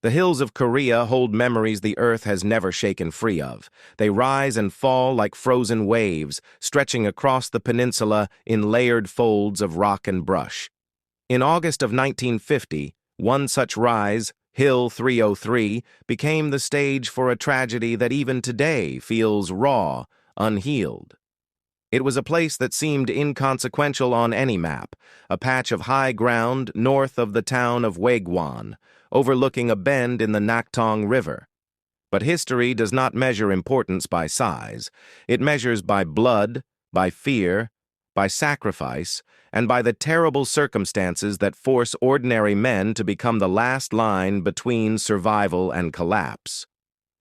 The hills of Korea hold memories the earth has never shaken free of. They rise and fall like frozen waves, stretching across the peninsula in layered folds of rock and brush. In August of 1950, one such rise, Hill 303, became the stage for a tragedy that even today feels raw, unhealed. It was a place that seemed inconsequential on any map, a patch of high ground north of the town of Waegwan, overlooking a bend in the Naktong River. But history does not measure importance by size. It measures by blood, by fear, by sacrifice, and by the terrible circumstances that force ordinary men to become the last line between survival and collapse.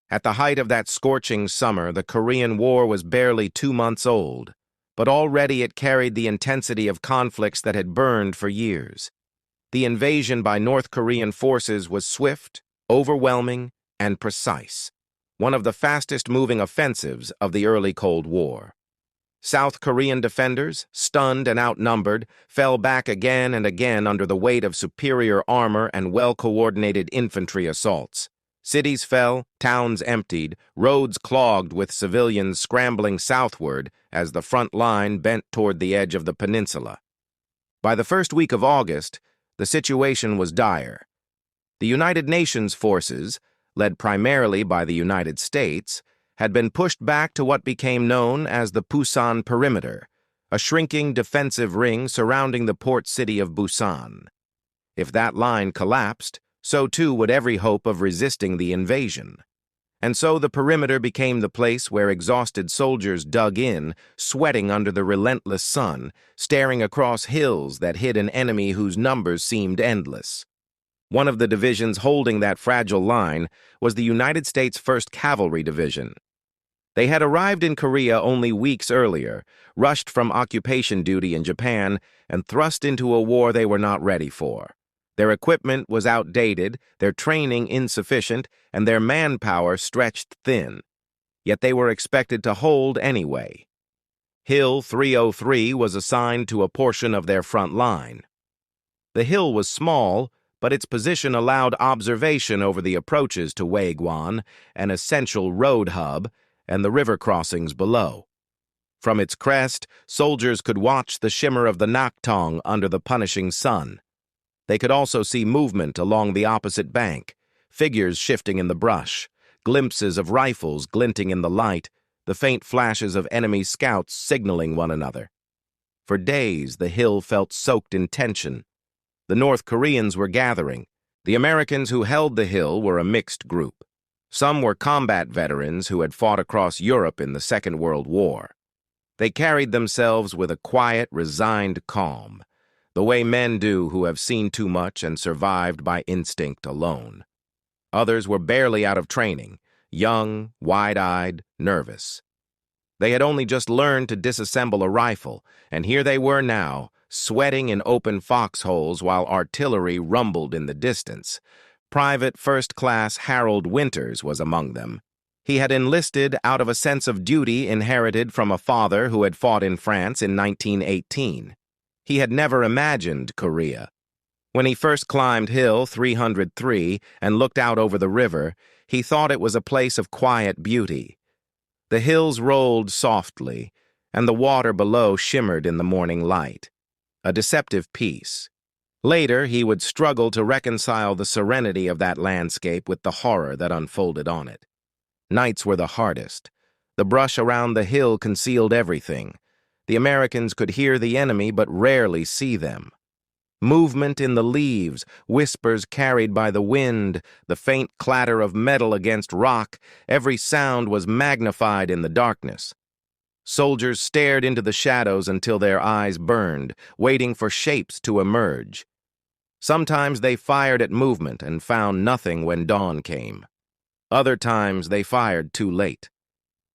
At the height of that scorching summer, the Korean War was barely 2 months old, but already it carried the intensity of conflicts that had burned for years. The invasion by North Korean forces was swift, overwhelming, and precise, one of the fastest-moving offensives of the early Cold War. South Korean defenders, stunned and outnumbered, fell back again and again under the weight of superior armor and well-coordinated infantry assaults. Cities fell, towns emptied, roads clogged with civilians scrambling southward as the front line bent toward the edge of the peninsula. By the first week of August, the situation was dire. The United Nations forces, led primarily by the United States, had been pushed back to what became known as the Pusan Perimeter, a shrinking defensive ring surrounding the port city of Busan. If that line collapsed, so too would every hope of resisting the invasion. And so the perimeter became the place where exhausted soldiers dug in, sweating under the relentless sun, staring across hills that hid an enemy whose numbers seemed endless. One of the divisions holding that fragile line was the United States 1st Cavalry Division. They had arrived in Korea only weeks earlier, rushed from occupation duty in Japan, and thrust into a war they were not ready for. Their equipment was outdated, their training insufficient, and their manpower stretched thin. Yet they were expected to hold anyway. Hill 303 was assigned to a portion of their front line. The hill was small, but its position allowed observation over the approaches to Waegwan, an essential road hub, and the river crossings below. From its crest, soldiers could watch the shimmer of the Naktong under the punishing sun. They could also see movement along the opposite bank, figures shifting in the brush, glimpses of rifles glinting in the light, the faint flashes of enemy scouts signaling one another. For days, the hill felt soaked in tension. The North Koreans were gathering. The Americans who held the hill were a mixed group. Some were combat veterans who had fought across Europe in the Second World War. They carried themselves with a quiet, resigned calm, the way men do who have seen too much and survived by instinct alone. Others were barely out of training, young, wide-eyed, nervous. They had only just learned to disassemble a rifle, and here they were now, sweating in open foxholes while artillery rumbled in the distance. Private First Class Harold Winters was among them. He had enlisted out of a sense of duty inherited from a father who had fought in France in 1918. He had never imagined Korea. When he first climbed Hill 303 and looked out over the river, he thought it was a place of quiet beauty. The hills rolled softly, and the water below shimmered in the morning light. A deceptive peace. Later, he would struggle to reconcile the serenity of that landscape with the horror that unfolded on it. Nights were the hardest. The brush around the hill concealed everything. The Americans could hear the enemy but rarely see them. Movement in the leaves, whispers carried by the wind, the faint clatter of metal against rock, every sound was magnified in the darkness. Soldiers stared into the shadows until their eyes burned, waiting for shapes to emerge. Sometimes they fired at movement and found nothing when dawn came. Other times they fired too late.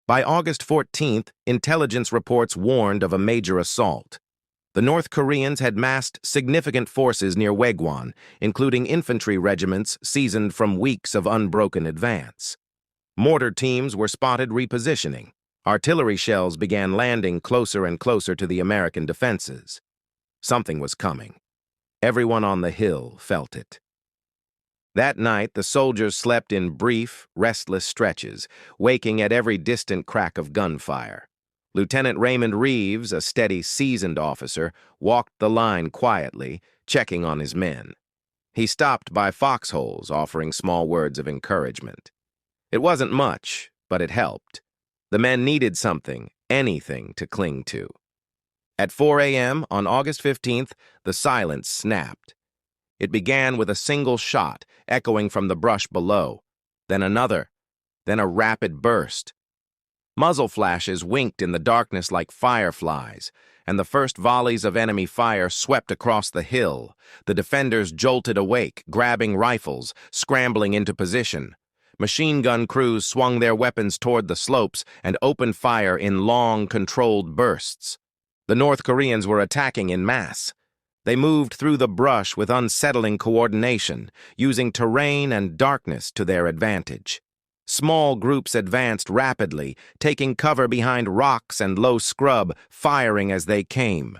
By August 14th, intelligence reports warned of a major assault. The North Koreans had massed significant forces near Waegwan, including infantry regiments seasoned from weeks of unbroken advance. Mortar teams were spotted repositioning. Artillery shells began landing closer and closer to the American defenses. Something was coming. Everyone on the hill felt it. That night, the soldiers slept in brief, restless stretches, waking at every distant crack of gunfire. Lieutenant Raymond Reeves, a steady, seasoned officer, walked the line quietly, checking on his men. He stopped by foxholes, offering small words of encouragement. It wasn't much, but it helped. The men needed something, anything, to cling to. At 4 a.m. on August 15th, the silence snapped. It began with a single shot, echoing from the brush below, then another, then a rapid burst. Muzzle flashes winked in the darkness like fireflies, and the first volleys of enemy fire swept across the hill. The defenders jolted awake, grabbing rifles, scrambling into position. Machine gun crews swung their weapons toward the slopes and opened fire in long, controlled bursts. The North Koreans were attacking in mass. They moved through the brush with unsettling coordination, using terrain and darkness to their advantage. Small groups advanced rapidly, taking cover behind rocks and low scrub, firing as they came.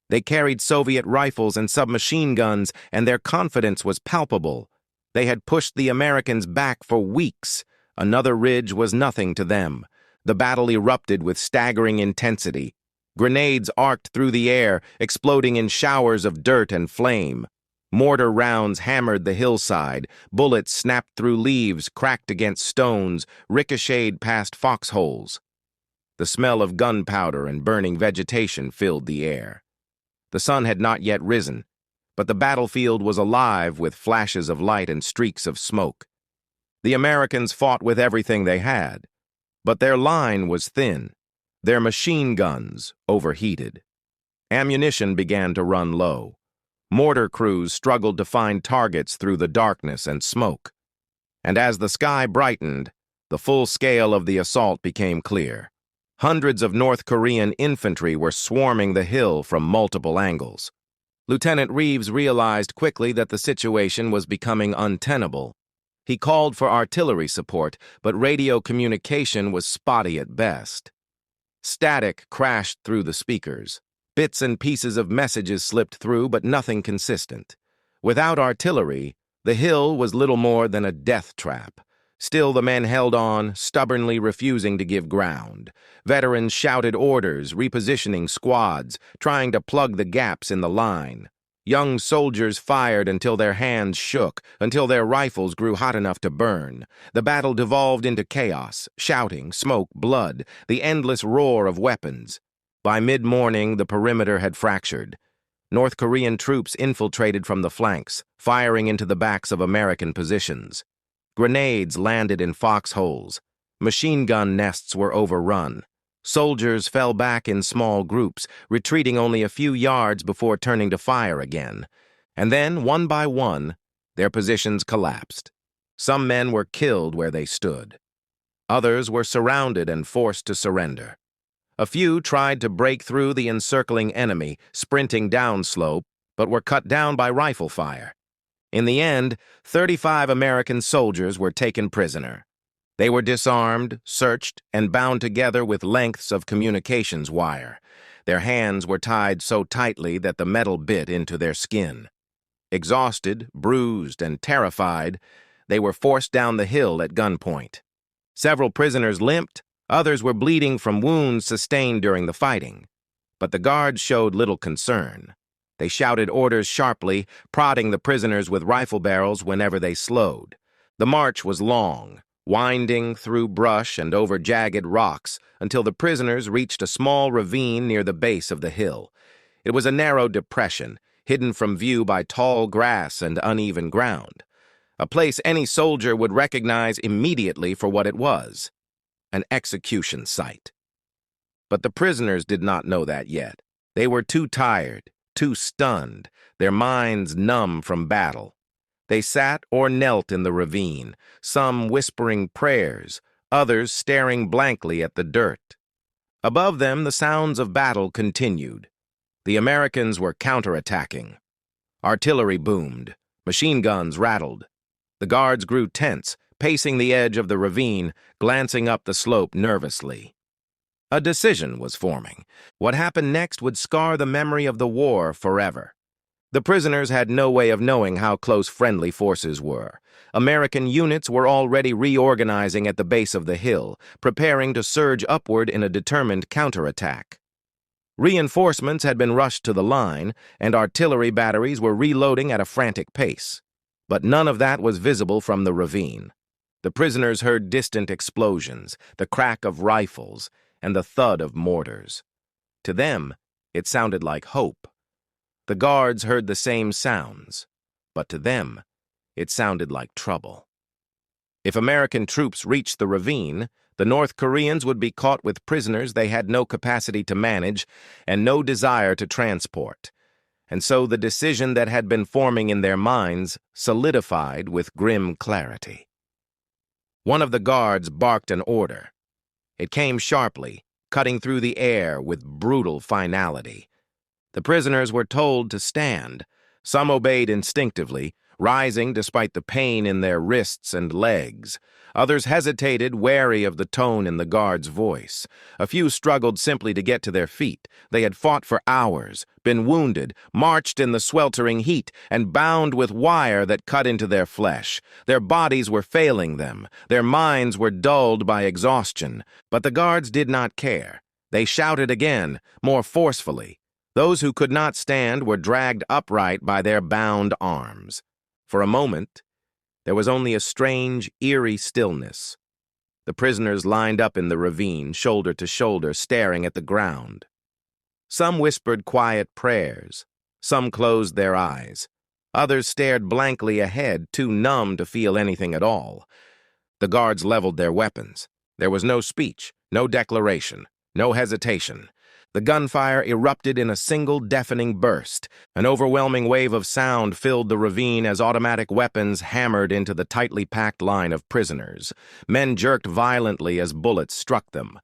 They carried Soviet rifles and submachine guns, and their confidence was palpable. They had pushed the Americans back for weeks. Another ridge was nothing to them. The battle erupted with staggering intensity. Grenades arced through the air, exploding in showers of dirt and flame. Mortar rounds hammered the hillside. Bullets snapped through leaves, cracked against stones, ricocheted past foxholes. The smell of gunpowder and burning vegetation filled the air. The sun had not yet risen, but the battlefield was alive with flashes of light and streaks of smoke. The Americans fought with everything they had, but their line was thin. Their machine guns overheated. Ammunition began to run low. Mortar crews struggled to find targets through the darkness and smoke. And as the sky brightened, the full scale of the assault became clear. Hundreds of North Korean infantry were swarming the hill from multiple angles. Lieutenant Reeves realized quickly that the situation was becoming untenable. He called for artillery support, but radio communication was spotty at best. Static crashed through the speakers. Bits and pieces of messages slipped through, but nothing consistent. Without artillery, the hill was little more than a death trap. Still, the men held on, stubbornly refusing to give ground. Veterans shouted orders, repositioning squads, trying to plug the gaps in the line. Young soldiers fired until their hands shook, until their rifles grew hot enough to burn. The battle devolved into chaos, shouting, smoke, blood, the endless roar of weapons. By mid-morning, the perimeter had fractured. North Korean troops infiltrated from the flanks, firing into the backs of American positions. Grenades landed in foxholes. Machine gun nests were overrun. Soldiers fell back in small groups, retreating only a few yards before turning to fire again. And then, one by one, their positions collapsed. Some men were killed where they stood. Others were surrounded and forced to surrender. A few tried to break through the encircling enemy, sprinting downslope, but were cut down by rifle fire. In the end, 35 American soldiers were taken prisoner. They were disarmed, searched, and bound together with lengths of communications wire. Their hands were tied so tightly that the metal bit into their skin. Exhausted, bruised, and terrified, they were forced down the hill at gunpoint. Several prisoners limped, others were bleeding from wounds sustained during the fighting. But the guards showed little concern. They shouted orders sharply, prodding the prisoners with rifle barrels whenever they slowed. The march was long, winding through brush and over jagged rocks until the prisoners reached a small ravine near the base of the hill. It was a narrow depression, hidden from view by tall grass and uneven ground. A place any soldier would recognize immediately for what it was: an execution site. But the prisoners did not know that yet. They were too tired, too stunned, their minds numb from battle. They sat or knelt in the ravine, some whispering prayers, others staring blankly at the dirt. Above them, the sounds of battle continued. The Americans were counterattacking. Artillery boomed. Machine guns rattled. The guards grew tense, pacing the edge of the ravine, glancing up the slope nervously. A decision was forming. What happened next would scar the memory of the war forever. The prisoners had no way of knowing how close friendly forces were. American units were already reorganizing at the base of the hill, preparing to surge upward in a determined counterattack. Reinforcements had been rushed to the line, and artillery batteries were reloading at a frantic pace. But none of that was visible from the ravine. The prisoners heard distant explosions, the crack of rifles, and the thud of mortars. To them, it sounded like hope. The guards heard the same sounds, but to them, it sounded like trouble. If American troops reached the ravine, the North Koreans would be caught with prisoners they had no capacity to manage and no desire to transport. And so the decision that had been forming in their minds solidified with grim clarity. One of the guards barked an order. It came sharply, cutting through the air with brutal finality. The prisoners were told to stand. Some obeyed instinctively, rising despite the pain in their wrists and legs. Others hesitated, wary of the tone in the guard's voice. A few struggled simply to get to their feet. They had fought for hours, been wounded, marched in the sweltering heat, and bound with wire that cut into their flesh. Their bodies were failing them. Their minds were dulled by exhaustion. But the guards did not care. They shouted again, more forcefully. Those who could not stand were dragged upright by their bound arms. For a moment, there was only a strange, eerie stillness. The prisoners lined up in the ravine, shoulder to shoulder, staring at the ground. Some whispered quiet prayers. Some closed their eyes. Others stared blankly ahead, too numb to feel anything at all. The guards leveled their weapons. There was no speech, no declaration, no hesitation. The gunfire erupted in a single deafening burst. An overwhelming wave of sound filled the ravine as automatic weapons hammered into the tightly packed line of prisoners. Men jerked violently as bullets struck them.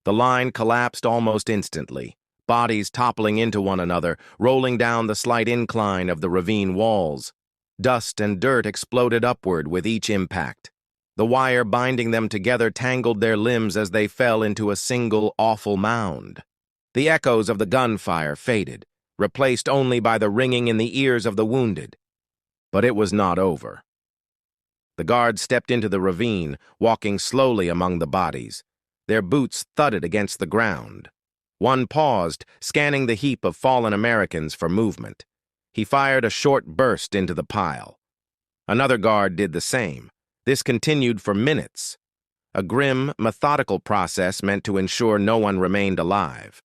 The line collapsed almost instantly, bodies toppling into one another, rolling down the slight incline of the ravine walls. Dust and dirt exploded upward with each impact. The wire binding them together tangled their limbs as they fell into a single awful mound. The echoes of the gunfire faded, replaced only by the ringing in the ears of the wounded. But it was not over. The guards stepped into the ravine, walking slowly among the bodies. Their boots thudded against the ground. One paused, scanning the heap of fallen Americans for movement. He fired a short burst into the pile. Another guard did the same. This continued for minutes. A grim, methodical process meant to ensure no one remained alive.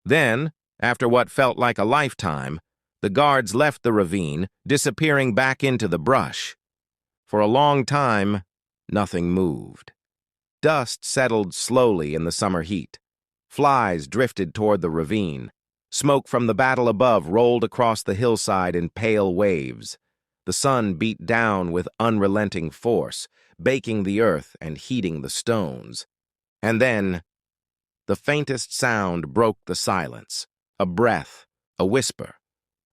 Then, after what felt like a lifetime, the guards left the ravine, disappearing back into the brush. For a long time, nothing moved. Dust settled slowly in the summer heat. Flies drifted toward the ravine. Smoke from the battle above rolled across the hillside in pale waves. The sun beat down with unrelenting force, baking the earth and heating the stones. And then, the faintest sound broke the silence. A breath, a whisper,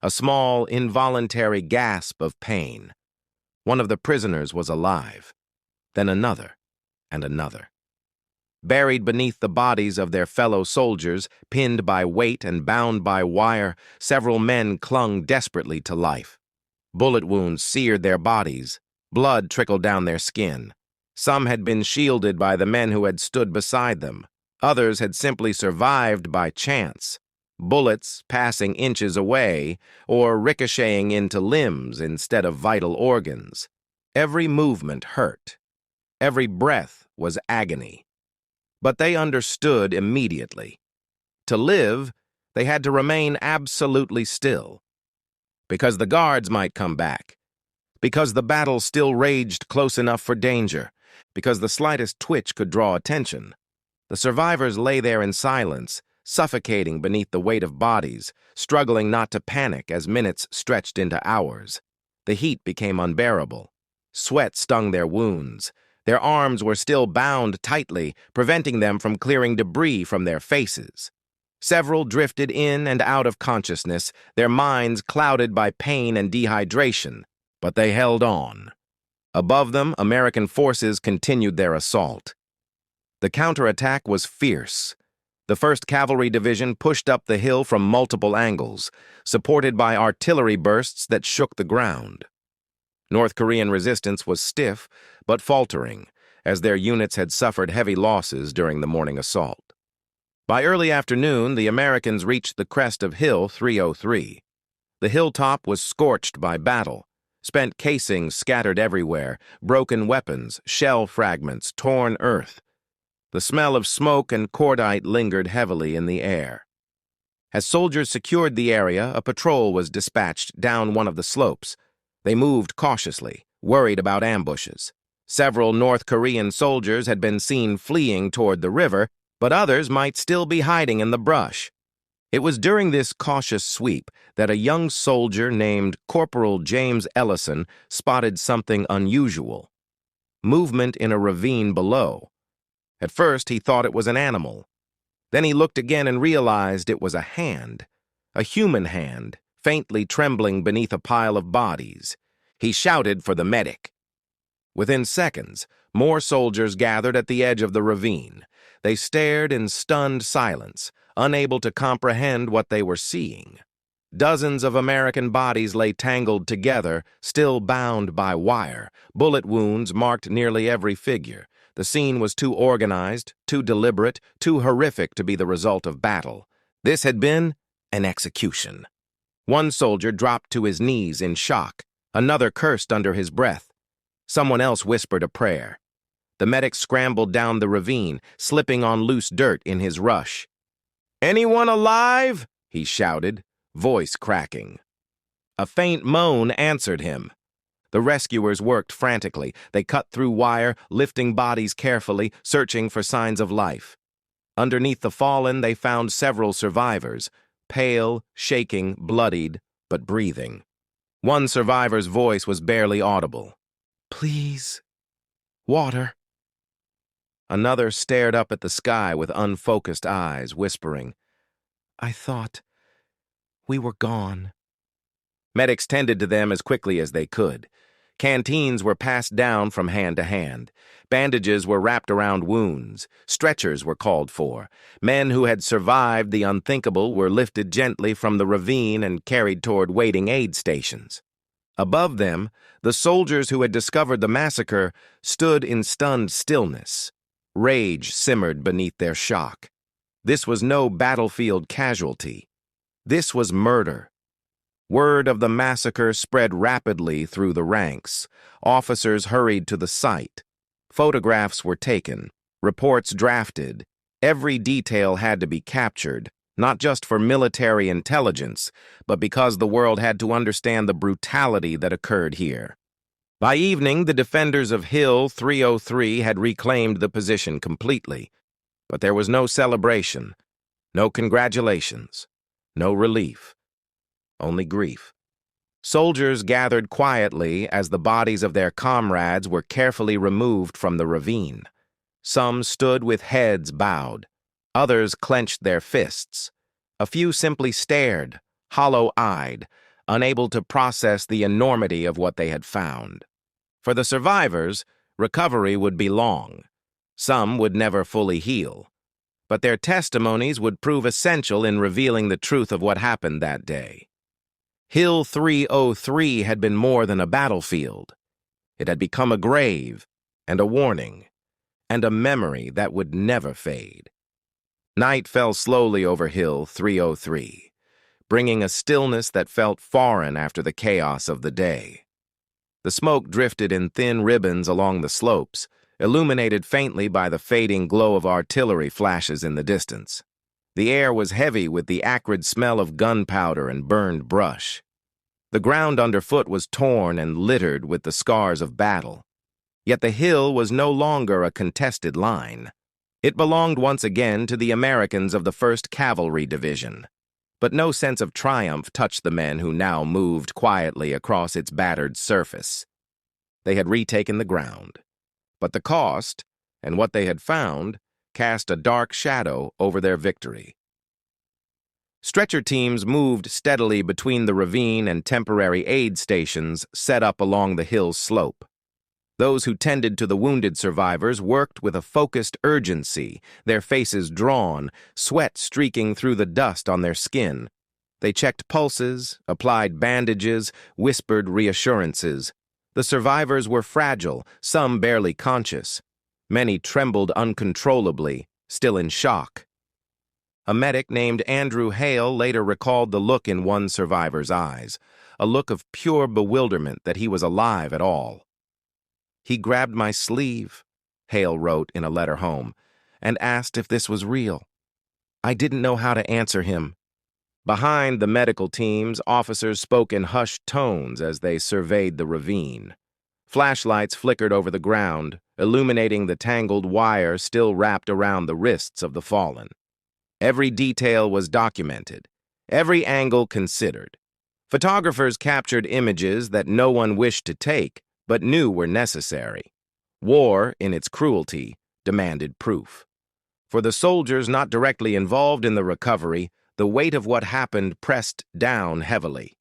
a small, involuntary gasp of pain. One of the prisoners was alive. Then another, and another. Buried beneath the bodies of their fellow soldiers, pinned by weight and bound by wire, several men clung desperately to life. Bullet wounds seared their bodies. Blood trickled down their skin. Some had been shielded by the men who had stood beside them. Others had simply survived by chance, bullets passing inches away or ricocheting into limbs instead of vital organs. Every movement hurt. Every breath was agony. But they understood immediately. To live, they had to remain absolutely still. Because the guards might come back. Because the battle still raged close enough for danger. Because the slightest twitch could draw attention. The survivors lay there in silence, suffocating beneath the weight of bodies, struggling not to panic as minutes stretched into hours. The heat became unbearable. Sweat stung their wounds. Their arms were still bound tightly, preventing them from clearing debris from their faces. Several drifted in and out of consciousness, their minds clouded by pain and dehydration, but they held on. Above them, American forces continued their assault. The counterattack was fierce. The 1st Cavalry Division pushed up the hill from multiple angles, supported by artillery bursts that shook the ground. North Korean resistance was stiff but faltering, as their units had suffered heavy losses during the morning assault. By early afternoon, the Americans reached the crest of Hill 303. The hilltop was scorched by battle, spent casings scattered everywhere, broken weapons, shell fragments, torn earth. The smell of smoke and cordite lingered heavily in the air. As soldiers secured the area, a patrol was dispatched down one of the slopes. They moved cautiously, worried about ambushes. Several North Korean soldiers had been seen fleeing toward the river, but others might still be hiding in the brush. It was during this cautious sweep that a young soldier named Corporal James Ellison spotted something unusual: movement in a ravine below. At first, he thought it was an animal. Then he looked again and realized it was a hand, a human hand, faintly trembling beneath a pile of bodies. He shouted for the medic. Within seconds, more soldiers gathered at the edge of the ravine. They stared in stunned silence, unable to comprehend what they were seeing. Dozens of American bodies lay tangled together, still bound by wire. Bullet wounds marked nearly every figure. The scene was too organized, too deliberate, too horrific to be the result of battle. This had been an execution. One soldier dropped to his knees in shock. Another cursed under his breath. Someone else whispered a prayer. The medic scrambled down the ravine, slipping on loose dirt in his rush. "Anyone alive?" he shouted, voice cracking. A faint moan answered him. The rescuers worked frantically. They cut through wire, lifting bodies carefully, searching for signs of life. Underneath the fallen, they found several survivors, pale, shaking, bloodied, but breathing. One survivor's voice was barely audible. "Please, water." Another stared up at the sky with unfocused eyes, whispering, "I thought we were gone." Medics tended to them as quickly as they could. Canteens were passed down from hand to hand. Bandages were wrapped around wounds. Stretchers were called for. Men who had survived the unthinkable were lifted gently from the ravine and carried toward waiting aid stations. Above them, the soldiers who had discovered the massacre stood in stunned stillness. Rage simmered beneath their shock. This was no battlefield casualty. This was murder. Word of the massacre spread rapidly through the ranks. Officers hurried to the site. Photographs were taken, reports drafted. Every detail had to be captured, not just for military intelligence, but because the world had to understand the brutality that occurred here. By evening, the defenders of Hill 303 had reclaimed the position completely, but there was no celebration, no congratulations, no relief, only grief. Soldiers gathered quietly as the bodies of their comrades were carefully removed from the ravine. Some stood with heads bowed. Others clenched their fists. A few simply stared, hollow-eyed, unable to process the enormity of what they had found. For the survivors, recovery would be long. Some would never fully heal. But their testimonies would prove essential in revealing the truth of what happened that day. Hill 303 had been more than a battlefield. It had become a grave, and a warning, and a memory that would never fade. Night fell slowly over Hill 303, bringing a stillness that felt foreign after the chaos of the day. The smoke drifted in thin ribbons along the slopes, illuminated faintly by the fading glow of artillery flashes in the distance. The air was heavy with the acrid smell of gunpowder and burned brush. The ground underfoot was torn and littered with the scars of battle. Yet the hill was no longer a contested line. It belonged once again to the Americans of the 1st Cavalry Division. But no sense of triumph touched the men who now moved quietly across its battered surface. They had retaken the ground. But the cost, and what they had found, cast a dark shadow over their victory. Stretcher teams moved steadily between the ravine and temporary aid stations set up along the hill's slope. Those who tended to the wounded survivors worked with a focused urgency, their faces drawn, sweat streaking through the dust on their skin. They checked pulses, applied bandages, whispered reassurances. The survivors were fragile, some barely conscious. Many trembled uncontrollably, still in shock. A medic named Andrew Hale later recalled the look in one survivor's eyes, a look of pure bewilderment that he was alive at all. "He grabbed my sleeve," Hale wrote in a letter home, "and asked if this was real. I didn't know how to answer him." Behind the medical teams, officers spoke in hushed tones as they surveyed the ravine. Flashlights flickered over the ground, illuminating the tangled wire still wrapped around the wrists of the fallen. Every detail was documented, every angle considered. Photographers captured images that no one wished to take, but knew were necessary. War, in its cruelty, demanded proof. For the soldiers not directly involved in the recovery, the weight of what happened pressed down heavily.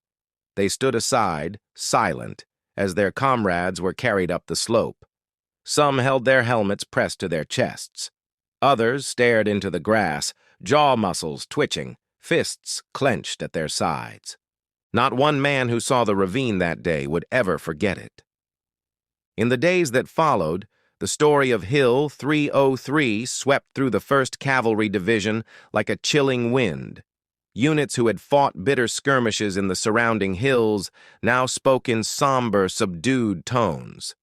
They stood aside, silent, as their comrades were carried up the slope. Some held their helmets pressed to their chests. Others stared into the grass, jaw muscles twitching, fists clenched at their sides. Not one man who saw the ravine that day would ever forget it. In the days that followed, the story of Hill 303 swept through the 1st Cavalry Division like a chilling wind. Units who had fought bitter skirmishes in the surrounding hills now spoke in somber, subdued tones.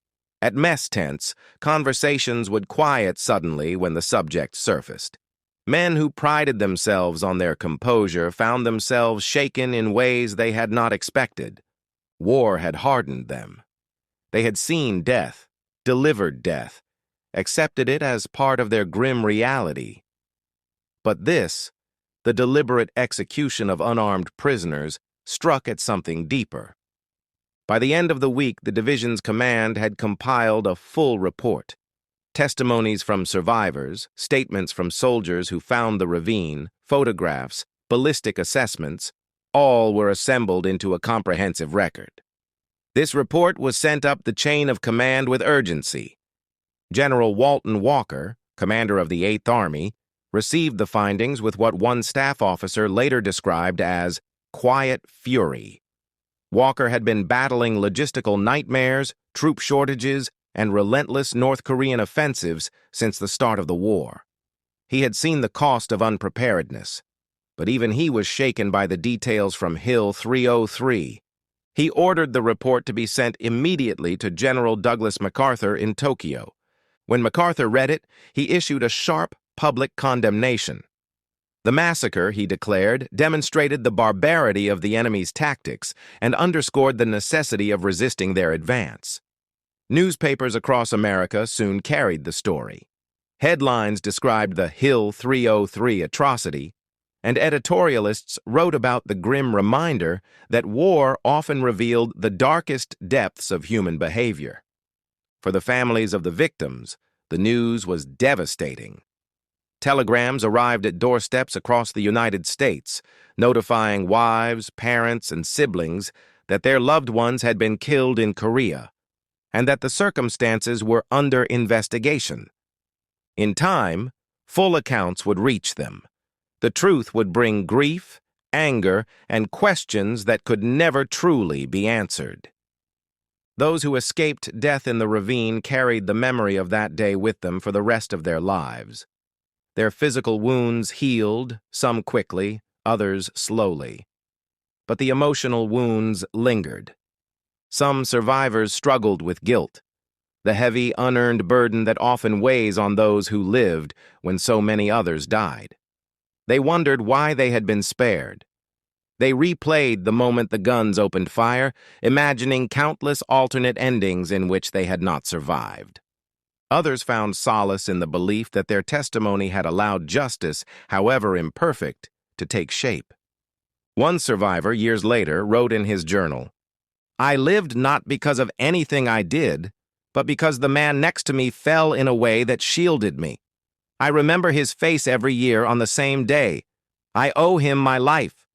At mess tents, conversations would quiet suddenly when the subject surfaced. Men who prided themselves on their composure found themselves shaken in ways they had not expected. War had hardened them. They had seen death, delivered death, accepted it as part of their grim reality. But this, the deliberate execution of unarmed prisoners, struck at something deeper. By the end of the week, the division's command had compiled a full report. Testimonies from survivors, statements from soldiers who found the ravine, photographs, ballistic assessments, all were assembled into a comprehensive record. This report was sent up the chain of command with urgency. General Walton Walker, commander of the 8th Army, received the findings with what one staff officer later described as quiet fury. Walker had been battling logistical nightmares, troop shortages, and relentless North Korean offensives since the start of the war. He had seen the cost of unpreparedness, but even he was shaken by the details from Hill 303. He ordered the report to be sent immediately to General Douglas MacArthur in Tokyo. When MacArthur read it, he issued a sharp public condemnation. The massacre, he declared, demonstrated the barbarity of the enemy's tactics and underscored the necessity of resisting their advance. Newspapers across America soon carried the story. Headlines described the Hill 303 atrocity, and editorialists wrote about the grim reminder that war often revealed the darkest depths of human behavior. For the families of the victims, the news was devastating. Telegrams arrived at doorsteps across the United States, notifying wives, parents, and siblings that their loved ones had been killed in Korea, and that the circumstances were under investigation. In time, full accounts would reach them. The truth would bring grief, anger, and questions that could never truly be answered. Those who escaped death in the ravine carried the memory of that day with them for the rest of their lives. Their physical wounds healed, some quickly, others slowly. But the emotional wounds lingered. Some survivors struggled with guilt, the heavy, unearned burden that often weighs on those who lived when so many others died. They wondered why they had been spared. They replayed the moment the guns opened fire, imagining countless alternate endings in which they had not survived. Others found solace in the belief that their testimony had allowed justice, however imperfect, to take shape. One survivor, years later, wrote in his journal, "I lived not because of anything I did, but because the man next to me fell in a way that shielded me. I remember his face every year on the same day. I owe him my life."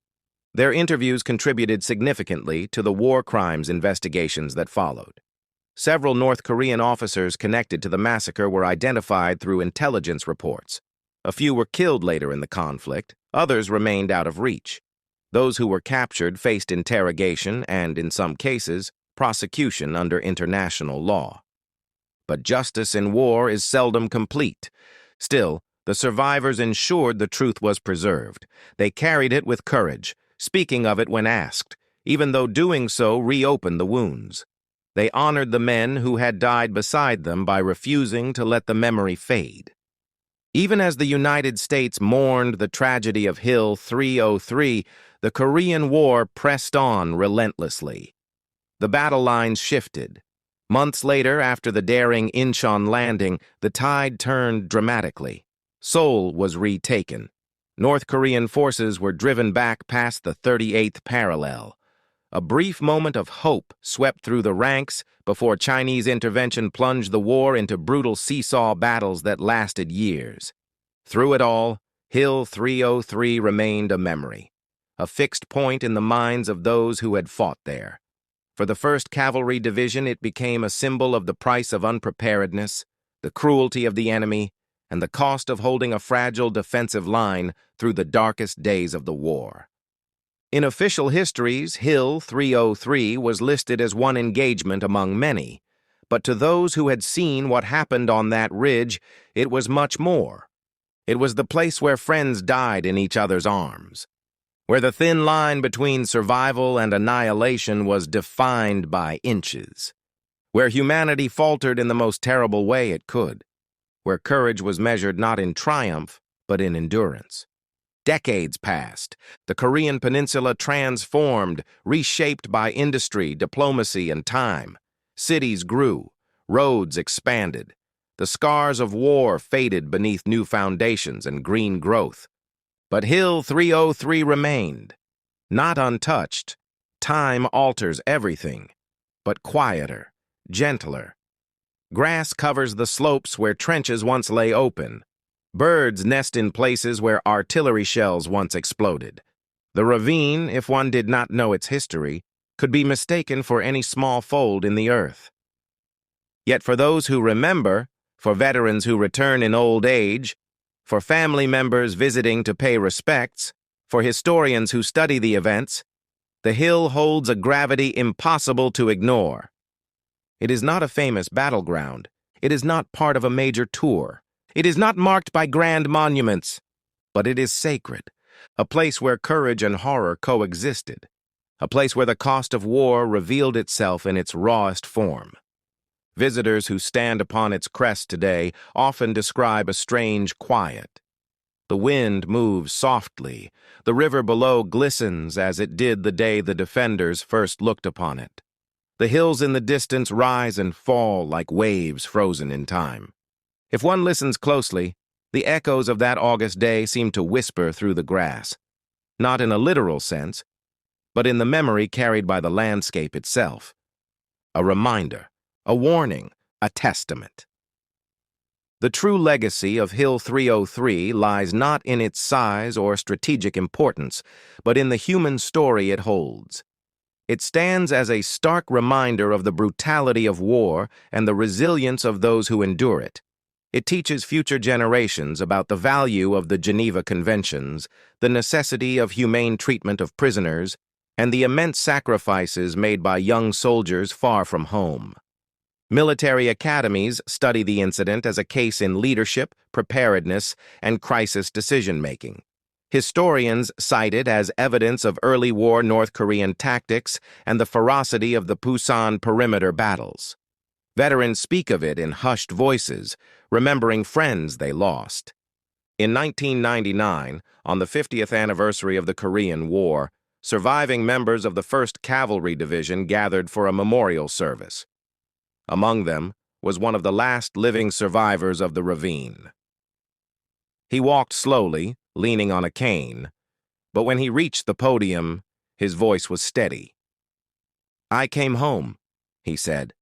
Their interviews contributed significantly to the war crimes investigations that followed. Several North Korean officers connected to the massacre were identified through intelligence reports. A few were killed later in the conflict, others remained out of reach. Those who were captured faced interrogation and, in some cases, prosecution under international law. But justice in war is seldom complete. Still, the survivors ensured the truth was preserved. They carried it with courage, speaking of it when asked, even though doing so reopened the wounds. They honored the men who had died beside them by refusing to let the memory fade. Even as the United States mourned the tragedy of Hill 303, the Korean War pressed on relentlessly. The battle lines shifted. Months later, after the daring Incheon landing, the tide turned dramatically. Seoul was retaken. North Korean forces were driven back past the 38th parallel. A brief moment of hope swept through the ranks before Chinese intervention plunged the war into brutal seesaw battles that lasted years. Through it all, Hill 303 remained a memory, a fixed point in the minds of those who had fought there. For the 1st Cavalry Division, it became a symbol of the price of unpreparedness, the cruelty of the enemy, and the cost of holding a fragile defensive line through the darkest days of the war. In official histories, Hill 303 was listed as one engagement among many, but to those who had seen what happened on that ridge, it was much more. It was the place where friends died in each other's arms, where the thin line between survival and annihilation was defined by inches, where humanity faltered in the most terrible way it could, where courage was measured not in triumph, but in endurance. Decades passed. The Korean peninsula transformed, reshaped by industry, diplomacy, and time. Cities grew. Roads expanded. The scars of war faded beneath new foundations and green growth. But Hill 303 remained. Not untouched. Time alters everything, but quieter, gentler. Grass covers the slopes where trenches once lay open. Birds nest in places where artillery shells once exploded. The ravine, if one did not know its history, could be mistaken for any small fold in the earth. Yet for those who remember, for veterans who return in old age, for family members visiting to pay respects, for historians who study the events, the hill holds a gravity impossible to ignore. It is not a famous battleground. It is not part of a major tour. It is not marked by grand monuments, but it is sacred, a place where courage and horror coexisted, a place where the cost of war revealed itself in its rawest form. Visitors who stand upon its crest today often describe a strange quiet. The wind moves softly. The river below glistens as it did the day the defenders first looked upon it. The hills in the distance rise and fall like waves frozen in time. If one listens closely, the echoes of that August day seem to whisper through the grass, not in a literal sense, but in the memory carried by the landscape itself. A reminder, a warning, a testament. The true legacy of Hill 303 lies not in its size or strategic importance, but in the human story it holds. It stands as a stark reminder of the brutality of war and the resilience of those who endure it. It teaches future generations about the value of the Geneva Conventions, the necessity of humane treatment of prisoners, and the immense sacrifices made by young soldiers far from home. Military academies study the incident as a case in leadership, preparedness, and crisis decision-making. Historians cite it as evidence of early war North Korean tactics and the ferocity of the Pusan Perimeter battles. Veterans speak of it in hushed voices, remembering friends they lost. In 1999, on the 50th anniversary of the Korean War, surviving members of the 1st Cavalry Division gathered for a memorial service. Among them was one of the last living survivors of the ravine. He walked slowly, leaning on a cane, but when he reached the podium, his voice was steady. "I came home," he said,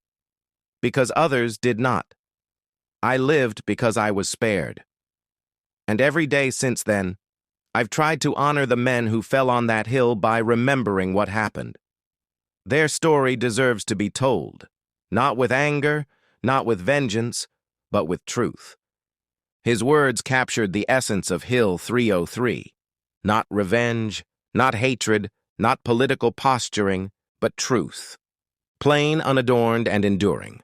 "because others did not. I lived because I was spared. And every day since then, I've tried to honor the men who fell on that hill by remembering what happened. Their story deserves to be told, not with anger, not with vengeance, but with truth. His words captured the essence of Hill 303. Not revenge, not hatred, not political posturing, but truth. Plain, unadorned, and enduring.